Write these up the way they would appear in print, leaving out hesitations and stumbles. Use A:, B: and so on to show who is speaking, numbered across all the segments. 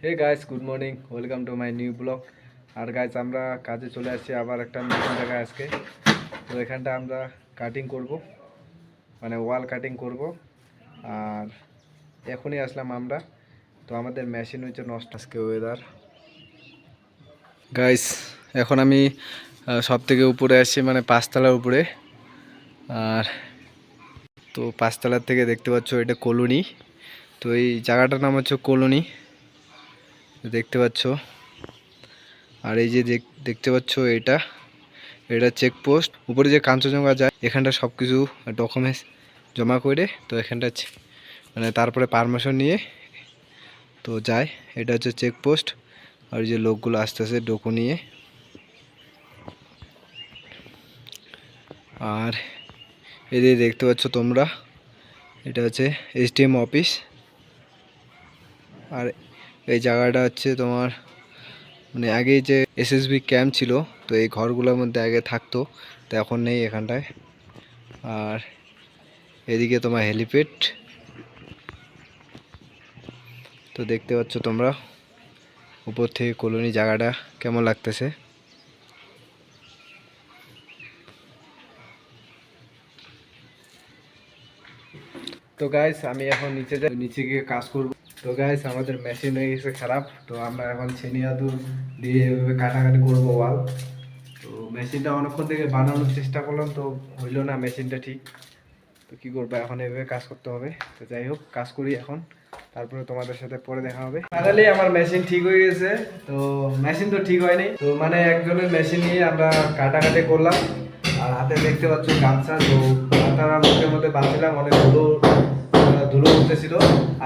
A: Hey guys, good morning, welcome to my new blog. আর guys, আমরা কাজে চলে আসছি আবার একটা নতুন জায়গায় আজকে। তো এখানটা আমরা কাটিং করব, মানে ওয়াল কাটিং করব। আর এখনই আসলাম আমরা। তো আমাদের মেশিন হচ্ছে নষ্ট আজকে ওয়েদার। গাইস, এখন আমি সব থেকে উপরে আসছি, মানে 5তলার উপরে। আর তো 5তলার থেকে দেখতে পাচ্ছ এটা কলোনি। তো এই জায়গাটার নাম হচ্ছে কলোনি, দেখতে পাচ্ছ। আর এই যে দেখতে পাচ্ছ এটা এটা চেকপোস্ট। উপরে যে কাঞ্চনজঙ্ঘা যায়, এখানটা সব কিছু ডকুমেন্টস জমা করে তো এখানটা মানে তারপরে পারমিশন নিয়ে তো যায়। এটা হচ্ছে চেকপোস্ট। আর যে লোকগুলো আসতেছে ডকু নিয়ে। আর এদিকে দেখতে পাচ্ছ তোমরা, এটা হচ্ছে এসডিএম অফিস। আর এই জায়গাটা হচ্ছে তোমার, মানে আগে যে এসএসবি ক্যাম্প ছিল, তো এই ঘরগুলোর মধ্যে আগে থাকতো, তো এখন নেই এখানটায়। আর এদিকে তোমার হেলিপ্যাড, তো দেখতে পাচ্ছ তোমরা উপর থেকে কলোনি জায়গাটা কেমন লাগতেছে। তো গাইস, আমি এখন নিচে যাই, নিচে গিয়ে কাজ করব। তো গাইস, আমাদের মেশিন হয়ে গেছে খারাপ, তো আমরা এখন ছেনিয়াদু দিয়ে এভাবে কাটাকাটি করব ওয়াল। তো মেশিনটা অনেকক্ষণ থেকে বানানোর চেষ্টা করলাম, তো হইলো না মেশিনটা ঠিক। তো কী করবো, এখন এভাবে কাজ করতে হবে। তো যাই হোক, কাজ করি এখন, তারপরে তোমাদের সাথে পরে দেখা হবে। ফাইনালি আমার মেশিন ঠিক হয়ে গেছে। তো মেশিন তো ঠিক হয়নি, তো মানে একজনের মেশিন নিয়ে আমরা কাটাকাটি করলাম। আর হাতে দেখতে পাচ্ছ গামছা, তো তারা মুখের মধ্যে বাঁধছিলাম, অনেক ধুলো ধুলো উঠতেছিল।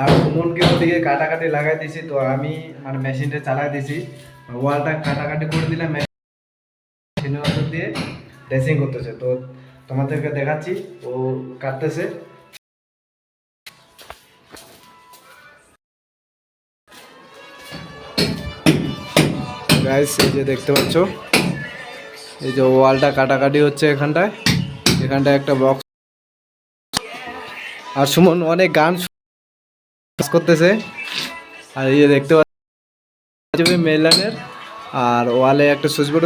A: আর সুমনকে ওদিকে কাটাকাটি লাগাই দিয়েছি, তো আমি মানে মেশিনটা চালাই দিয়েছি, ওয়ালটা কাটাকাটি করে দিলাম। মেশিনের ওষুধ দিয়ে ড্রেসিং করতেছে, তো তোমাদেরকে দেখাচ্ছি ও কাটতেছে। গাইস, এই যে দেখতে পাচ্ছ, এই যে ওয়ালটা কাটাকাটি হচ্ছে এখানটায় একটা বক্স। আর সুমন অনেক গান করতেছে। আর এই যে দেখতে পাচ্ছ মেল লাইনের, আর ওয়ালে একটা সুইচ বোর্ড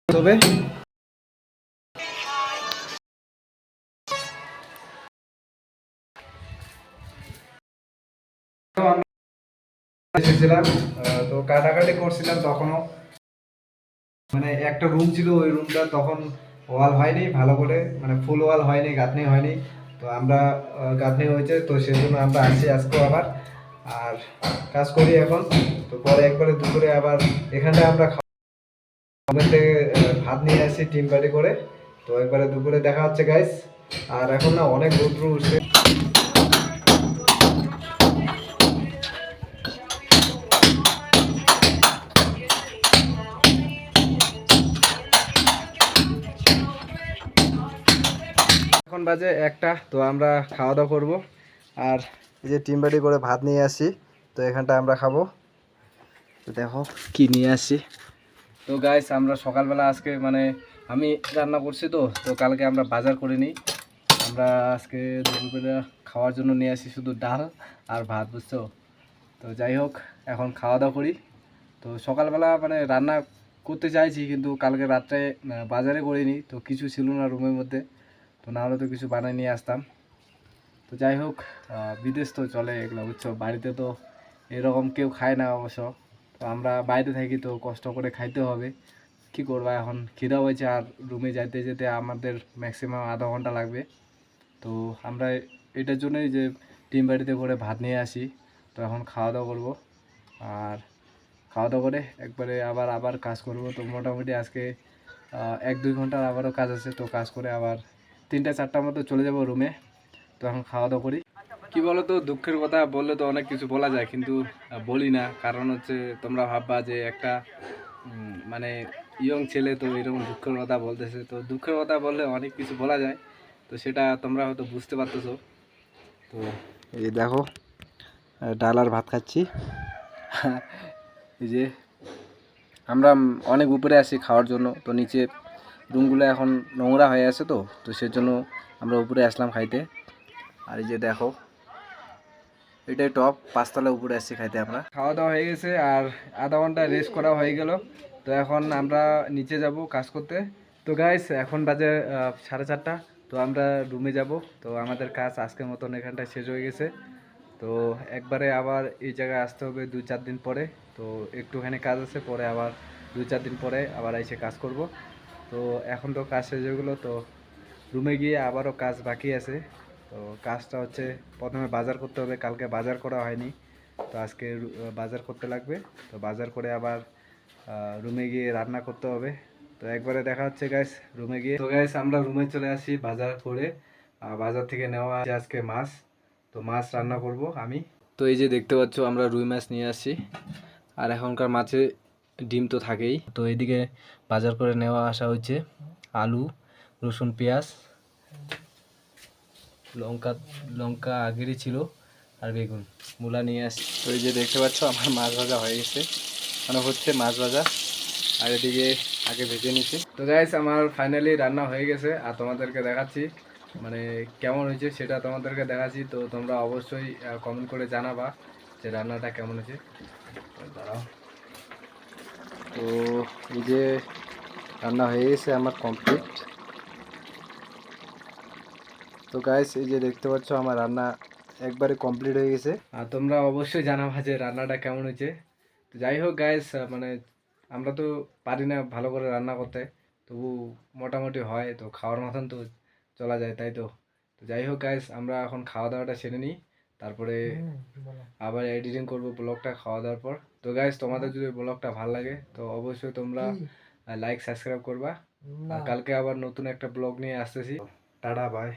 A: হবে। এসেছিলাম, তো কাটাকাটি করছিলাম তখনও, মানে একটা রুম ছিল, ওই রুমটা তখন ওয়াল হয়নি ভালো করে, মানে ফুল ওয়াল হয়নি, গাঁথনি হয়নি। তো আমরা গাঁথনি হয়েছে, তো সেজন্য আমরা আসছি আজকেও আবার। আর কাজ করি এখন। তো পরে একবারে দুপুরে আবার এখানটা আমরা ওখান থেকে ভাত নিয়ে আসি টিম পার্টি করে। তো একবারে দুপুরে দেখা হচ্ছে গাইস। আর এখন না অনেক রৌদ্র উঠছে। এখন বাজে 1টা, তো আমরা খাওয়া দাওয়া করবো। আর এই যে টিম পার্টি করে ভাত নিয়ে আসি, তো এখানটা আমরা খাবো। তো দেখো কি নিয়ে আসি। তো গাইস, আমরা সকালবেলা আজকে মানে আমি রান্না করছি, তো তো কালকে আমরা বাজার করে নিই। আমরা আজকে দুপুরবেলা খাওয়ার জন্য নিয়ে আসি শুধু ডাল আর ভাত, বুঝছো। তো যাই হোক, এখন খাওয়া দাওয়া করি। তো সকালবেলা মানে রান্না করতে চাইছি, কিন্তু কালকে রাত্রে বাজারে করিনি, তো কিছু ছিল না রুমের মধ্যে। তো না হলে তো কিছু বানিয়ে নিয়ে আসতাম। তো যাই হোক, বিদেশ তো চলে এগুলো, বুঝছো। বাড়িতে তো এরকম কেউ খায় না অবশ্য। তো আমরা বাইরে থাকি, তো কষ্ট করে খাইতে হবে। কি করবা, এখন খিদা হয়েছে, আর রুমে যাইতে যেতে আমাদের ম্যাক্সিমাম আধা ঘন্টা লাগবে। তো আমরা এটার জন্যই যে টিম বাড়িতে করে ভাত নিয়ে আসি। তো এখন খাওয়া দাওয়া করবো। আর খাওয়া দাওয়া করে একবারে আবার আবার কাজ করব। তো মোটামুটি আজকে 1-2 ঘন্টার আবারও কাজ আছে, তো কাজ করে আবার 3টা-4টার মতো চলে যাব রুমে। তো এখন খাওয়া দাওয়া করি। কি বলো তো, দুঃখের কথা বললে তো অনেক কিছু বলা যায়, কিন্তু বলি না। কারণ হচ্ছে তোমরা ভাববা যে একটা মানে ইয়ং ছেলে তো এরকম দুঃখের কথা বলতেছে। তো দুঃখের কথা বললে অনেক কিছু বলা যায়, তো সেটা তোমরা হয়তো বুঝতে পারতেছো। তো এই দেখো, ডাল আর ভাত খাচ্ছি। এই যে আমরা অনেক উপরে আসি খাওয়ার জন্য, তো নিচে রুমগুলো এখন নোংরা হয়ে আছে, তো তো সেজন্য আমরা উপরে আসলাম খাইতে। আর এই যে দেখো, এটাই টপ, 5 তলা উপরে আসছি খাইতে আমরা। খাওয়া দাওয়া হয়ে গেছে আর আধা ঘন্টা রেস্ট করা হয়ে গেল। তো এখন আমরা নিচে যাব কাজ করতে। তো গাইস এখন বাজে 4:30। তো আমরা রুমে যাব। তো আমাদের কাজ আজকের মতন এখানটায় শেষ হয়ে গেছে। তো একবারে আবার এই জায়গায় আসতে হবে 2-4 দিন পরে। তো একটুখানি কাজ আছে, পরে আবার 2-4 দিন পরে আবার এসে কাজ করব। তো এখন তো কাজ শেষ হয়ে গেলো। তো রুমে গিয়ে আবারও কাজ বাকি আছে। তো কাজটা হচ্ছে প্রথমে বাজার করতে হবে, কালকে বাজার করা হয়নি। তো আজকে বাজার করতে লাগবে। তো বাজার করে আবার রুমে গিয়ে রান্না করতে হবে। তো একবারে দেখা হচ্ছে গাইস রুমে গিয়ে। তো গাইস আমরা রুমে চলে আসি বাজার করে। বাজার থেকে নেওয়া আছে আজকে মাছ। তো মাছ রান্না করব আমি। তো এই যে দেখতে পাচ্ছ আমরা রুই মাছ নিয়ে আসছি। আর এখনকার মাছে ডিম তো থাকেই। তো এইদিকে বাজার করে নেওয়া আসা হচ্ছে আলু, রসুন, পেঁয়াজ, লঙ্কা লঙ্কা আগেরই ছিল, আর বেগুন, মূলা নিয়ে আসছি। তো এই যে দেখতে পাচ্ছ আমার মাছ ভাজা হয়ে গেছে, মানে হচ্ছে মাছ ভাজা। আর এদিকে আগে ভেজে নিচ্ছি। তো গাইস আমার ফাইনালি রান্না হয়ে গেছে আর তোমাদেরকে দেখাচ্ছি, মানে কেমন হয়েছে সেটা তোমাদেরকে দেখাচ্ছি। তো তোমরা অবশ্যই কমেন্ট করে জানাবা যে রান্নাটা কেমন হয়েছে। দাঁড়াও। তো এই যে রান্না হয়ে গেছে আমার কমপ্লিট। তো গাইস এই যে দেখতে পাচ্ছ আমার রান্না একবারে কমপ্লিট হয়ে গেছে। আর তোমরা অবশ্যই জানাবা যে রান্নাটা কেমন হয়েছে। তো যাই হোক গাইস, মানে আমরা তো পারি না ভালো করে রান্না করতে, তবু মোটামুটি হয়, তো খাওয়ার মতন তো চলা যায়, তাই তো। তো যাই হোক গাইস, আমরা এখন খাওয়া দাওয়াটা সেরে নিই, তারপরে আবার এডিটিং করব ব্লগটা খাওয়া দাওয়ার পর। তো গাইস তোমাদের যদি ব্লগটা ভালো লাগে তো অবশ্যই তোমরা লাইক সাবস্ক্রাইব করবা। আর কালকে আবার নতুন একটা ব্লগ নিয়ে আসতেছি। Tata, by.